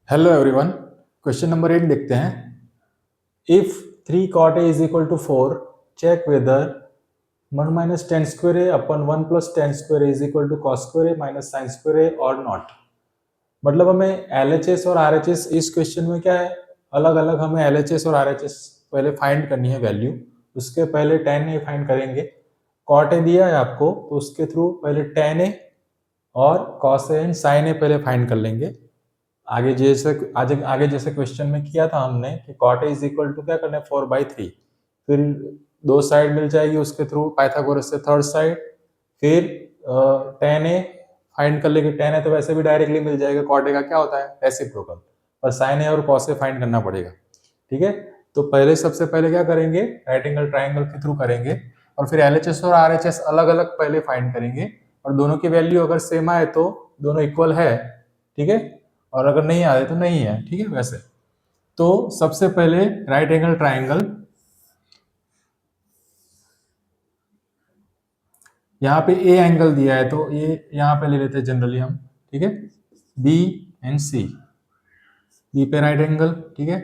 Hello everyone. Question number 8 देखते हैं। If 3 cot a is equal to 4, check whether 1 minus tan square A upon 1 plus tan square is equal to cos square A minus sine square A और not. मतलब हमें LHS और RHS इस question में क्या है, अलग अलग हमें LHS और RHS पहले फाइंड करनी है वैल्यू। उसके पहले tan a फाइंड करेंगे। cot a दिया है आपको तो उसके थ्रू पहले tan a और cos a and sin a पहले फाइंड कर लेंगे। आगे जैसे क्वेश्चन में किया था हमने कि cot a is equal to क्या करना है 4/3, फिर दो साइड मिल जाएगी उसके थ्रू पाइथागोरस से थर्ड साइड, फिर tan a फाइंड कर लेंगे। tan a तो वैसे भी डायरेक्टली मिल जाएगा, cot a का क्या होता है रेसिप्रोकल, पर sin a और cos a फाइंड करना पड़ेगा। ठीक है, तो पहले सबसे पहले क्या करेंगे, राइट एंगल ट्राइंगल के थ्रू करेंगे और फिर LHS और RHS अलग अलग पहले फाइंड करेंगे और दोनों की वैल्यू अगर सेम आए तो दोनों इक्वल है, ठीक है, और अगर नहीं आ रहे तो नहीं है। ठीक है, वैसे तो सबसे पहले राइट एंगल ट्राइंगल, यहाँ पे ए एंगल दिया है तो ये यहाँ पे ले लेते हैं जनरली हम। ठीक है, बी एंड सी, बी पे राइट एंगल। ठीक है,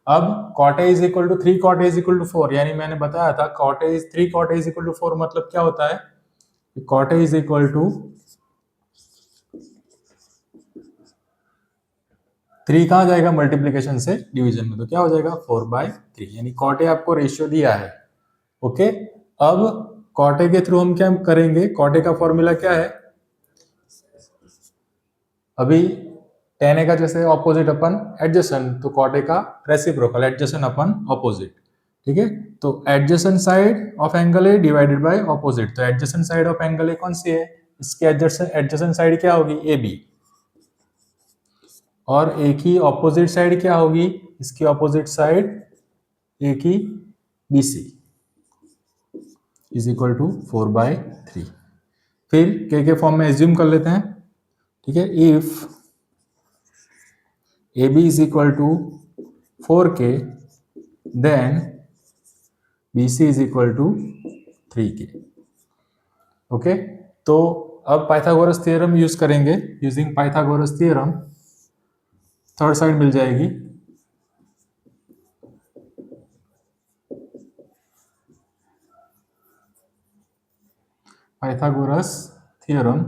अब cot a is equal to 3 cot a is equal to 4, यानी मैंने बताया था cot a is 3 cot a is equal to 4, मतलब क्या होता है cot a is equal to 3 कहाँ जाएगा मल्टीप्लीकेशन से डिवीजन में, तो क्या हो जाएगा 4/3, यानी cot a आपको रेशियो दिया है। ओके, अब cot a के थ्रू हम क्या करेंगे, cot a का फॉर्मूला क्या है, अभी tan a का जैसे ऑपोजिट अपन एडजेसेंट, तो cot a का रेसिप्रोकल एडजेसेंट अपन ऑपोजिट। ठीक है, तो adjacent side of angle A divided by opposite, तो adjacent side of angle A कौन सी है, इसकी एडजेसेंट साइड क्या होगी ए बी, और ए की ऑपोजिट साइड क्या होगी, इसकी ऑपोजिट साइड ए की B C is equal to 4/3। फिर के फॉर्म में एज्यूम कर लेते हैं। ठीक है, if A B is equal to 4k then B C is equal to 3k। Okay, तो अब पाइथागोरस थ्योरम यूज करेंगे। Using Pythagoras theorem third side मिल जाएगी, पाइथागोरस थ्योरम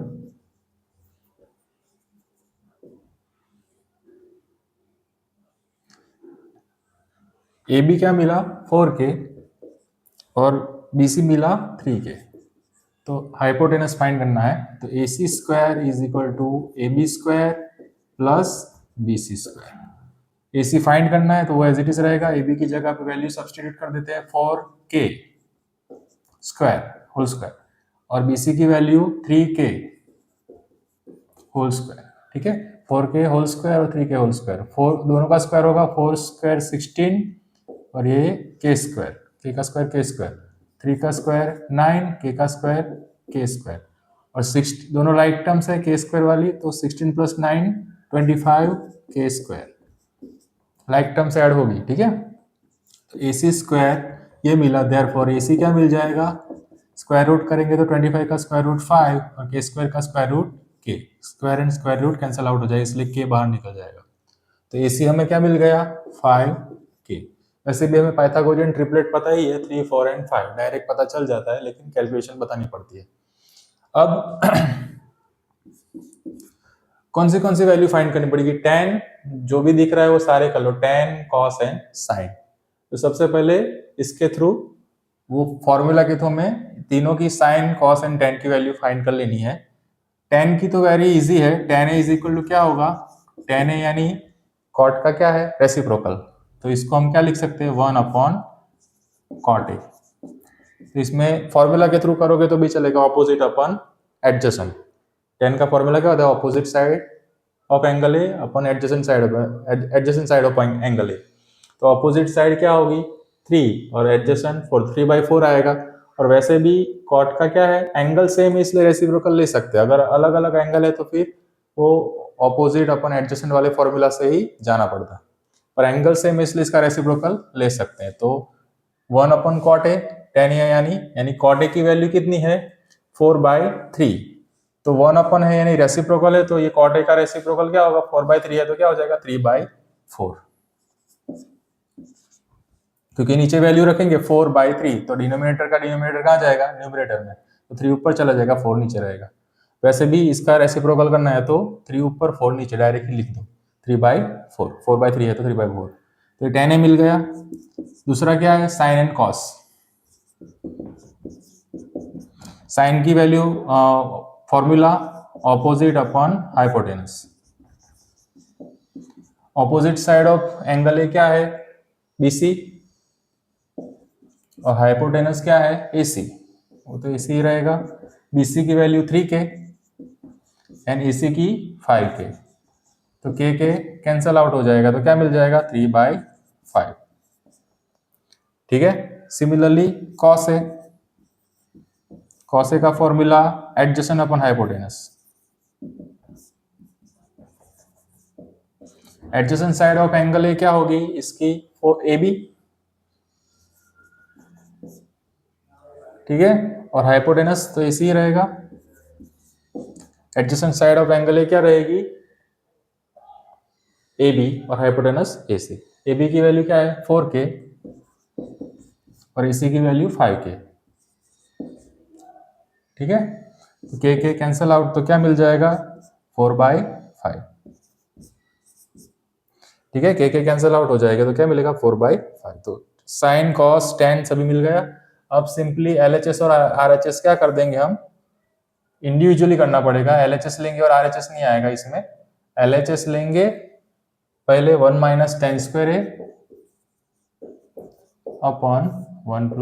ए बी क्या मिला 4k और बी सी मिला 3k, तो हाइपोटेनस फाइंड करना है, तो A C square is equal to A B square plus B C square. A C find करना है तो वो एज इट इज रहेगा, ए बी की जगह पे वैल्यू सब्सटीट्यूट कर देते हैं 4k स्क्वायर होल स्क्वायर और बी सी की वैल्यू 3k होल स्क्वायर। ठीक है, 4k होल स्क्वायर और 3k होल स्क्वायर, फोर दोनों का स्क्वायर होगा, 4 स्क्वायर 16 और ये k स्क्वायर, k का स्क्वायर k स्क्वायर, 3 का स्क्वायर 9, k का स्क्वायर k स्क्वायर, और 6 दोनों लाइक टर्म्स है k स्क्वायर वाली, तो 16 plus 9 25 k square like terms add होगी। ठीक है, तो ए सी स्क्वायर ये मिला, देयरफॉर ए सी क्या मिल जाएगा, स्क्वायर रूट करेंगे तो 25 का स्क्वायर रूट 5 और के स्क्वायर का स्क्वायर रूट के, square and square root cancel out हो जाएगा, इसलिए के बाहर निकल जाएगा। तो ए सी हमें क्या मिल गया 5k। वैसे भी हमें पाइथागोरियन ट्रिपलेट पता ही है, 3 4 एंड 5 डायरेक्ट पता चल जाता है, लेकिन कैलकुलेशन बतानी पड़ती है। अब कौन सी वैल्यू फाइंड करनी पड़ेगी, tan जो भी दिख रहा है वो सारे कर लो, tan cos एंड sin। तो सबसे पहले इसके थ्रू वो फॉर्मूला के थ्रू हमें तीनों की sin cos एंड tan की वैल्यू फाइंड कर लेनी है। tan की तो वेरी इजी है, tan a is equal to क्या होगा, tan a यानी cot का क्या है रेसिप्रोकल, तो इसको हम क्या लिख सकते हैं 1/cot a। तो इसमें फॉर्मूला के थ्रू करोगे तो भी चलेगा, ऑपोजिट अपन एडजेसेंट। tan का फॉर्मूला क्या होता है, opposite side of angle A upon adjacent side of angle ए, तो ऑपोजिट साइड क्या होगी 3 और एडजेसेंट 4, 3/4 आएगा। और वैसे भी कॉट का क्या है एंगल सेम है, इसलिए रेसिप्रोकल ले सकते हैं। अगर अलग अलग एंगल है तो फिर वो ऑपोजिट अपन एडजेसेंट वाले फॉर्मूला से ही जाना पड़ता है, पर एंगल सेम है इसलिए इसका रेसिप्रोकल ले सकते हैं। तो 1/cot a tan a यानी cot a की वैल्यू कितनी है 4/3, तो 1 है यानी रेसिप्रोकल है, तो ये कॉट ए का रेसिप्रोकल क्या होगा, 4/3 है तो क्या हो जाएगा 3/4, क्योंकि नीचे वैल्यू रखेंगे 4/3 तो डिनोमिनेटर का डिनोमिनेटर कहाँ जाएगा, न्यूमरेटर में, तो 3 ऊपर चला जाएगा 4 नीचे रहेगा। वैसे भी इसका रेसिप्रोकल करना है तो 3 ऊपर 4 नीचे डायरेक्टली लिख दो, 3/4, 4/3 है तो 3/4, तो 10a मिल गया। दूसरा क्या है, साइन एंड कॉस। साइन की value formula opposite upon hypotenuse. Opposite side of angle ए क्या है, BC, और हाइपोटेनस क्या है, AC, वो तो AC ही रहेगा। BC की वैल्यू 3K एंड AC की 5K, तो K कैंसल आउट हो जाएगा तो क्या मिल जाएगा 3/5, ठीक है। Similarly cos A, cos A का formula adjacent upon hypotenuse. Adjacent side of angle ए क्या होगी इसकी, AB, ठीक है, और हाइपोटेनस तो AC ही रहेगा। एडजेसेंट साइड ऑफ एंगल ए क्या रहेगी, AB, और हाइपोटेनस AC। AB की वैल्यू क्या है 4K और AC की वैल्यू 5K, ठीक है। तो K कैंसल आउट तो क्या मिल जाएगा 4/5, ठीक है। K कैंसल आउट हो जाएगा तो क्या मिलेगा 4/5। तो साइन कॉस टेन सभी मिल गया। अब सिंपली LHS और RHS क्या कर देंगे हम, इंडिविजुअली करना पड़ेगा। LHS लेंगे और RHS नहीं आएगा इसमें। LHS लेंगे पहले 1 - tan² अपॉन 1 +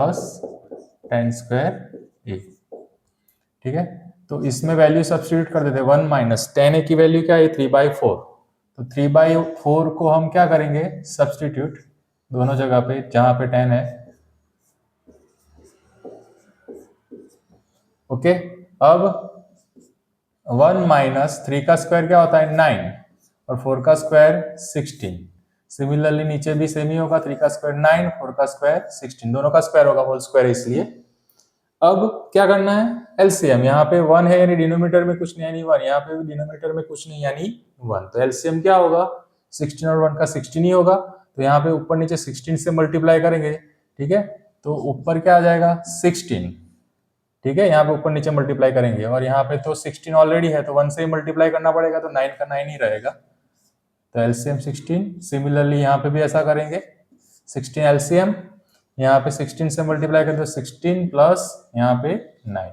tan², ठीक है। तो इसमें वैल्यू सब्स्टिट्यूट कर देते हैं, 1 - tan की वैल्यू क्या है 3/4, तो 3/4 को हम क्या करेंगे सब्स्टिट्यूट दोनों जगह पे जहां पे tan है, ओके। अब 1 - 3 का स्क्वायर क्या होता है 9 और 4 का स्क्वायर 16। सिमिलरली नीचे भी सेम ही होगा, 3 का स्क्वायर 9, 4 का स्क्वायर 16, दोनों का स्क्वायर होगा, होल स्क्वायर इसलिए। अब क्या करना है एलसीएम, यहाँ पे 1 है यानी डिनोमिनेटर में कुछ नहीं यानी 1, यहाँ पे भी डिनोमिनेटर में कुछ नहीं यानी 1, तो एलसीएम क्या होगा 16 और 1 का 16 ही होगा। तो यहाँ पे ऊपर नीचे 16 से मल्टीप्लाई करेंगे, ठीक है, तो ऊपर क्या आ जाएगा 16, ठीक है, यहाँ पे ऊपर नीचे मल्टीप्लाई करेंगे और यहाँ पे तो 16 ऑलरेडी है तो 1 से ही मल्टीप्लाई करना पड़ेगा, तो 9 का 9 ही रहेगा, तो एलसीएम 16। सिमिलरली यहाँ पे भी ऐसा करेंगे 16 एलसीएम, यहाँ पे 16 से मल्टीप्लाई करें तो 16 प्लस यहाँ पे 9,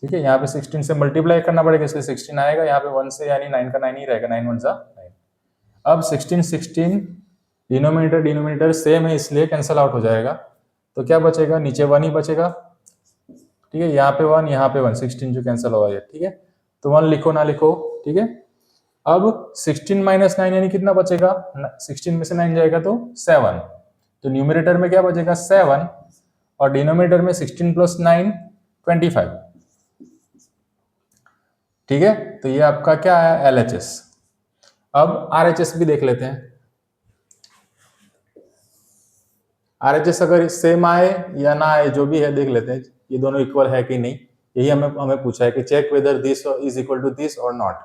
ठीक है, यहाँ पे 16 से मल्टीप्लाई करना पड़ेगा इसलिए 16 आएगा, यहाँ पे 1 से यानी 9 का 9 ही रहेगा, 9 1 9। अब 16 डिनोमिनेटर सेम है इसलिए कैंसल आउट हो जाएगा, तो क्या बचेगा नीचे 1 ही बचेगा, ठीक है, यहाँ पे 1 यहाँ पे 1, 16 जो कैंसिल हो गया, ठीक है, तो 1 लिखो ना लिखो, ठीक है। अब 16 - 9 यानी कितना बचेगा, 16 में से 9 जाएगा तो 7, तो न्यूमरेटर में क्या बचेगा 7 और डिनोमिनेटर में 16 + 9 25, ठीक है। तो ये आपका क्या है LHS। अब RHS भी देख लेते हैं। RHS अगर सेम आए या ना आए जो भी है देख लेते हैं, ये दोनों इक्वल है कि नहीं, यही हमें पूछा है कि check whether this is equal to this और नॉट,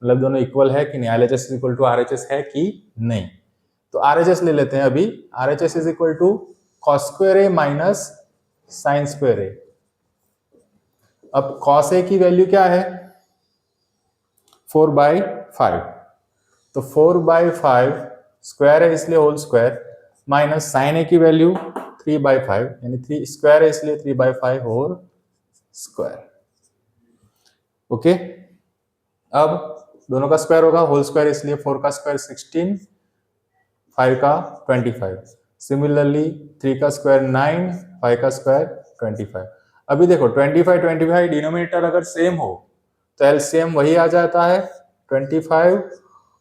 मतलब दोनों इक्वल है कि नहीं, LHS is equal to RHS है कि नहीं। तो RHS ले लेते हैं अभी। RHS is equal to cos² minus sin²। अब cos A की वैल्यू क्या है 4/5, तो 4/5 स्क्वायर है इसलिए होल स्क्वायर, माइनस साइन ए की वैल्यू 3/5 यानी 3 स्क्वायर है इसलिए 3/5 होल स्क्वायर, ओके। अब दोनों का स्क्वायर होगा, होल स्क्वायर इसलिए 4 का स्क्वायर 16, 5 का 25, सिमिलरली 3 का स्क्वायर 9, 5 का स्क्वायर 25। अभी देखो 25 डिनोमिनेटर अगर सेम हो तो एलसीएम वही आ जाता है 25,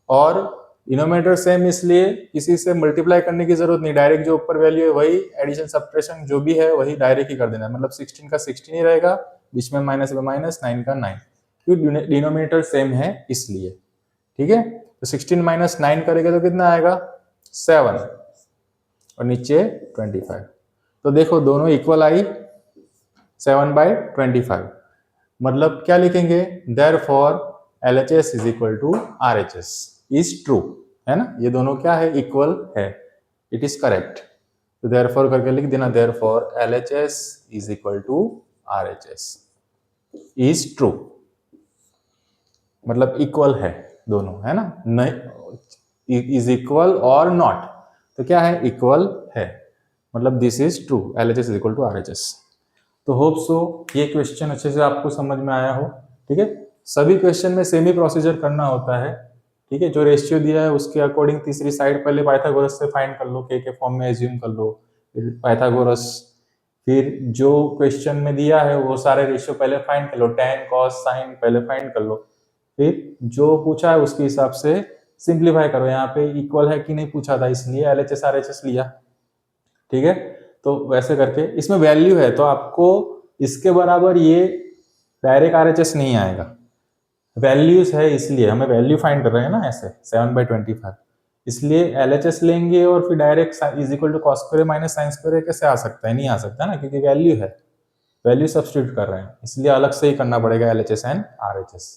और डिनोमिनेटर सेम इसलिए किसी से मल्टीप्लाई करने की जरूरत नहीं, डायरेक्ट जो ऊपर वैल्यू है वही एडिशन सब्ट्रैक्शन जो भी है वही डायरेक्ट ही कर देना है, मतलब 16 का 16 ही रहेगा, बीच में माइनस में माइनस, 9 का 9, क्योंकि डिनोमिनेटर सेम है इसलिए, ठीक है। तो 16 - 9 करेगा तो कितना आएगा 7 और नीचे 25, तो देखो दोनों इक्वल आई 7/25। मतलब क्या लिखेंगे, therefore LHS is equal to RHS is true, है ना, ये दोनों क्या है, इक्वल है, इट इज करेक्ट। तो देयरफॉर करके लिख देना, therefore LHS is equal to RHS is true, मतलब इक्वल है दोनों, है ना, नहीं इज इक्वल और नॉट, तो क्या है, इक्वल है, मतलब this is true, LHS is equal to RHS। तो होप सो ये क्वेश्चन अच्छे से आपको समझ में आया हो। ठीक है, सभी क्वेश्चन में सेम ही प्रोसीजर करना होता है। ठीक है, जो रेशियो दिया है उसके अकॉर्डिंग तीसरी साइड पहले पाइथागोरस से फाइंड कर लो, के फॉर्म में एज्यूम कर लो, फिर पाइथागोरस, फिर जो क्वेश्चन में दिया है वो सारे रेशियो पहले फाइंड कर लो, tan cos sin पहले फाइंड कर लो, फिर जो पूछा है उसके हिसाब से सिंप्लीफाई करो। यहाँ पे इक्वल है कि नहीं पूछा था, इसलिए LHS RHS लिया। ठीक है, तो वैसे करके इसमें वैल्यू है तो आपको इसके बराबर ये डायरेक्ट RHS नहीं आएगा, वैल्यूज है इसलिए हमें वैल्यू फाइंड कर रहे हैं ना, ऐसे 7/25, इसलिए LHS लेंगे और फिर direct is equal to cos square minus sine square कैसे आ सकता है, नहीं आ सकता ना, क्योंकि वैल्यू है, वैल्यू सब्स्टिट्यूट कर रहे हैं, इसलिए अलग से ही करना पड़ेगा LHS एंड RHS।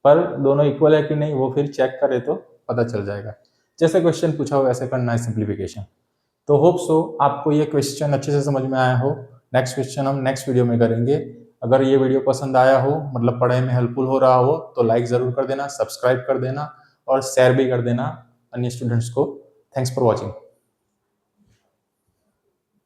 पर दोनों इक्वल है कि नहीं वो फिर चेक करे तो पता चल जाएगा, जैसे क्वेश्चन पूछा हो वैसे करना है सिंप्लीफिकेशन। तो होप सो आपको ये क्वेश्चन अच्छे से समझ में आया हो। नेक्स्ट क्वेश्चन हम नेक्स्ट वीडियो में करेंगे। अगर ये वीडियो पसंद आया हो, मतलब पढ़ाई में हेल्पफुल हो रहा हो, तो लाइक जरूर कर देना, सब्सक्राइब कर देना और शेयर भी कर देना अन्य स्टूडेंट्स को। Thanks for watching.